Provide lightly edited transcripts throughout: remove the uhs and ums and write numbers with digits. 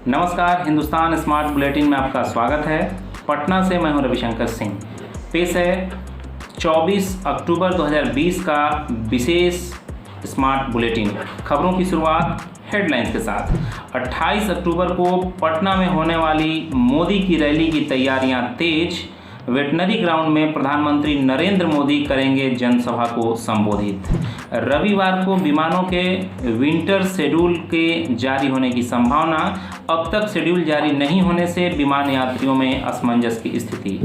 नमस्कार, Hindustan smart bulletin में आपका स्वागत है। पटना से मैं हूं रविशंकर सिंह। पेश है 24 अक्टूबर 2020 का विशेष स्मार्ट बुलेटिन। खबरों की शुरुआत हेडलाइंस के साथ। 28 अक्टूबर को पटना में होने वाली मोदी की रैली की तैयारियां तेज। वेटनरी ग्राउंड में प्रधानमंत्री नरेंद्र मोदी करेंगे जनसभा को संबोधित। रविवार को विमानों के विंटर शेड्यूल के जारी होने की संभावना। अब तक शेड्यूल जारी नहीं होने से विमान यात्रियों में असमंजस की स्थिति।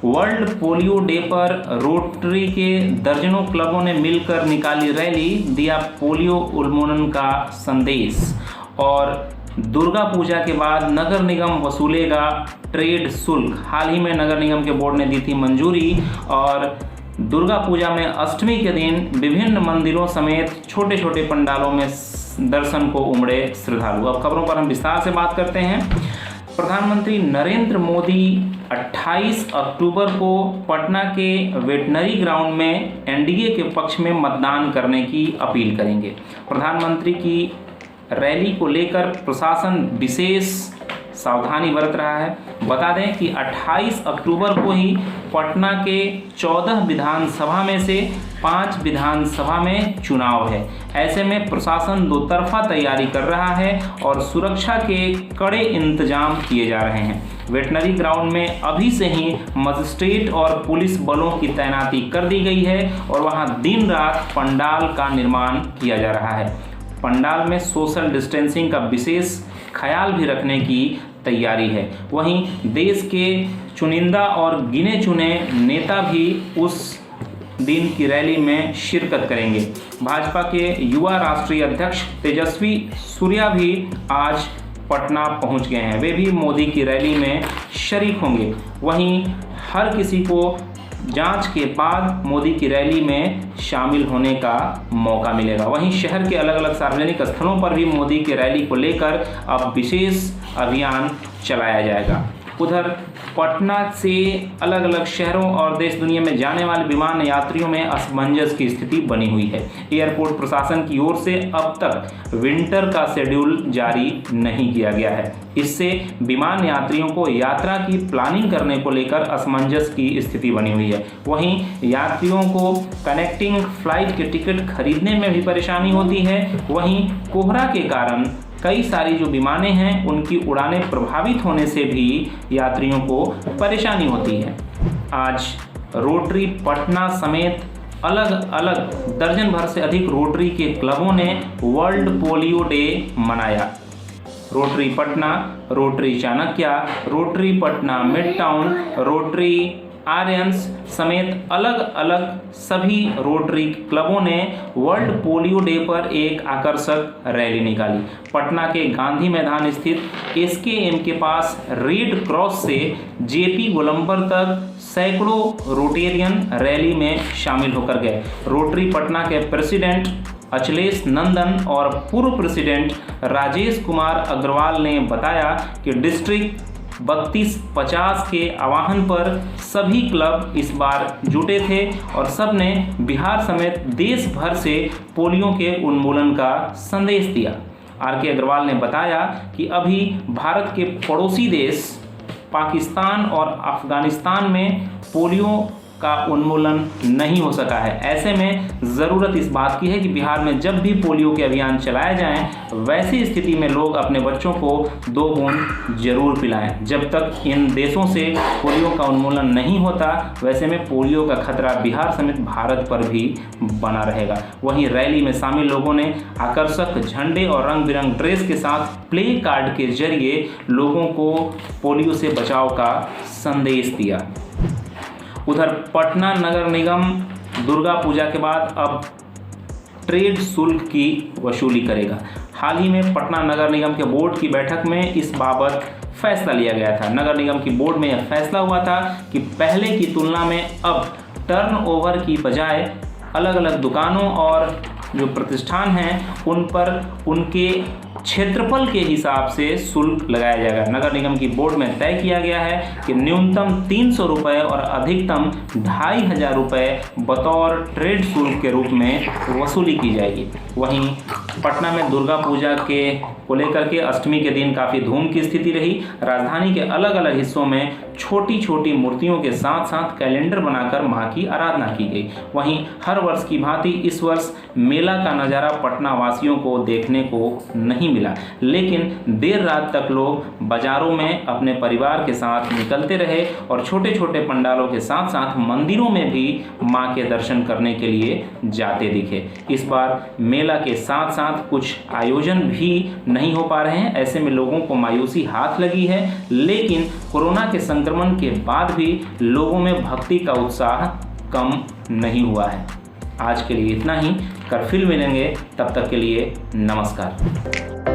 वर्ल्ड पोलियो डे पर रोटरी के दर्जनों क्लबों ने मिलकर निकाली रैली, दिया पोलियो उन्मूलन का संदेश। और दुर्गा पूजा के बाद नगर निगम वसूलेगा ट्रेड शुल्क। हाल ही में नगर निगम के बोर्ड ने दी थी मंजूरी। और दुर्गा पूजा में अष्टमी के दिन विभिन्न मंदिरों समेत छोटे छोटे पंडालों में दर्शन को उमड़े श्रद्धालु। अब खबरों पर हम विस्तार से बात करते हैं। प्रधानमंत्री नरेंद्र मोदी 28 अक्टूबर को पटना के वेटनरी ग्राउंड में एनडीए के पक्ष में मतदान करने की अपील करेंगे। प्रधानमंत्री की रैली को लेकर प्रशासन विशेष सावधानी बरत रहा है। बता दें कि 28 अक्टूबर को ही पटना के 14 विधानसभा में से 5 विधानसभा में चुनाव है। ऐसे में प्रशासन दो तरफा तैयारी कर रहा है और सुरक्षा के कड़े इंतजाम किए जा रहे हैं। वेटनरी ग्राउंड में अभी से ही मजिस्ट्रेट और पुलिस बलों की तैनाती कर दी गई है और वहां दिन रात पंडाल का निर्माण किया जा रहा है। पंडाल में सोशल डिस्टेंसिंग का विशेष ख्याल भी रखने की तैयारी है। वहीं देश के चुनिंदा और गिने चुने नेता भी उस दिन की रैली में शिरकत करेंगे। भाजपा के युवा राष्ट्रीय अध्यक्ष तेजस्वी सूर्या भी आज पटना पहुंच गए हैं। वे भी मोदी की रैली में शरीक होंगे। वहीं हर किसी को जांच के बाद मोदी की रैली में शामिल होने का मौका मिलेगा। वहीं शहर के अलग अलग सार्वजनिक स्थलों पर भी मोदी की रैली को लेकर अब विशेष अभियान चलाया जाएगा। उधर पटना से अलग अलग शहरों और देश दुनिया में जाने वाले विमान यात्रियों में असमंजस की स्थिति बनी हुई है। एयरपोर्ट प्रशासन की ओर से अब तक विंटर का शेड्यूल जारी नहीं किया गया है। इससे विमान यात्रियों को यात्रा की प्लानिंग करने को लेकर असमंजस की स्थिति बनी हुई है। वहीं यात्रियों को कनेक्टिंग फ्लाइट के टिकट खरीदने में भी परेशानी होती है। वहीं कोहरा के कारण कई सारी जो विमानें हैं उनकी उड़ानें प्रभावित होने से भी यात्रियों को परेशानी होती है। आज रोटरी पटना समेत अलग अलग दर्जन भर से अधिक रोटरी के क्लबों ने वर्ल्ड पोलियो डे मनाया। Rotary Patna, rotary Chanakya, rotary Patna mid town, rotary Aryans समेत अलग अलग सभी रोटरी क्लबों ने वर्ल्ड पोलियो डे पर एक आकर्षक रैली निकाली। पटना के गांधी मैदान स्थित एसकेएम के पास रेड क्रॉस से जेपी गोलंबर तक सैकड़ों रोटेरियन रैली में शामिल होकर गए। रोटरी पटना के प्रेसिडेंट अखिलेश नंदन और पूर्व प्रेसिडेंट राजेश कुमार अग्रवाल ने बताया कि डिस्ट्रिक्ट 3250 के आह्वान पर सभी क्लब इस बार जुटे थे और सब ने बिहार समेत देश भर से पोलियो के उन्मूलन का संदेश दिया। आर.के. अग्रवाल ने बताया कि अभी भारत के पड़ोसी देश पाकिस्तान और अफगानिस्तान में पोलियो का उन्मूलन नहीं हो सका है। ऐसे में ज़रूरत इस बात की है कि बिहार में जब भी पोलियो के अभियान चलाए जाएं, वैसी स्थिति में लोग अपने बच्चों को 2 बूंद जरूर पिलाएं। जब तक इन देशों से पोलियो का उन्मूलन नहीं होता, वैसे में पोलियो का खतरा बिहार समेत भारत पर भी बना रहेगा। वहीं रैली में शामिल लोगों ने आकर्षक झंडे और रंग बिरंग ड्रेस के साथ प्ले कार्ड के जरिए लोगों को पोलियो से बचाव का संदेश दिया। उधर पटना नगर निगम दुर्गा पूजा के बाद अब ट्रेड शुल्क की वसूली करेगा। हाल ही में पटना नगर निगम के बोर्ड की बैठक में इस बाबत फैसला लिया गया था। नगर निगम की बोर्ड में यह फैसला हुआ था कि पहले की तुलना में अब टर्नओवर की बजाय अलग अलग दुकानों और जो प्रतिष्ठान हैं उन पर उनके क्षेत्रफल के हिसाब से शुल्क लगाया जाएगा। नगर निगम की बोर्ड में तय किया गया है कि न्यूनतम 300 रुपये और अधिकतम 2500 रुपये बतौर ट्रेड शुल्क के रूप में वसूली की जाएगी। वहीं पटना में दुर्गा पूजा को लेकर के अष्टमी के दिन काफ़ी धूम की स्थिति रही। राजधानी के अलग अलग हिस्सों में छोटी छोटी मूर्तियों के साथ साथ कैलेंडर बनाकर मां की आराधना की गई। वहीं हर वर्ष की भांति इस वर्ष मेला का नज़ारा पटना वासियों को देखने को नहीं मिला, लेकिन देर रात तक लोग बाजारों में अपने परिवार के साथ निकलते रहे और छोटे छोटे पंडालों के साथ साथ मंदिरों में भी मां के दर्शन करने के लिए जाते दिखे। इस बार मेला के साथ साथ कुछ आयोजन भी नहीं हो पा रहे हैं। ऐसे में लोगों को मायूसी हाथ लगी है, लेकिन कोरोना के संक्रमण के बाद भी लोगों में भक्ति का उत्साह कम नहीं हुआ है। आज के लिए इतना ही, कल फिर मिलेंगे, तब तक के लिए नमस्कार।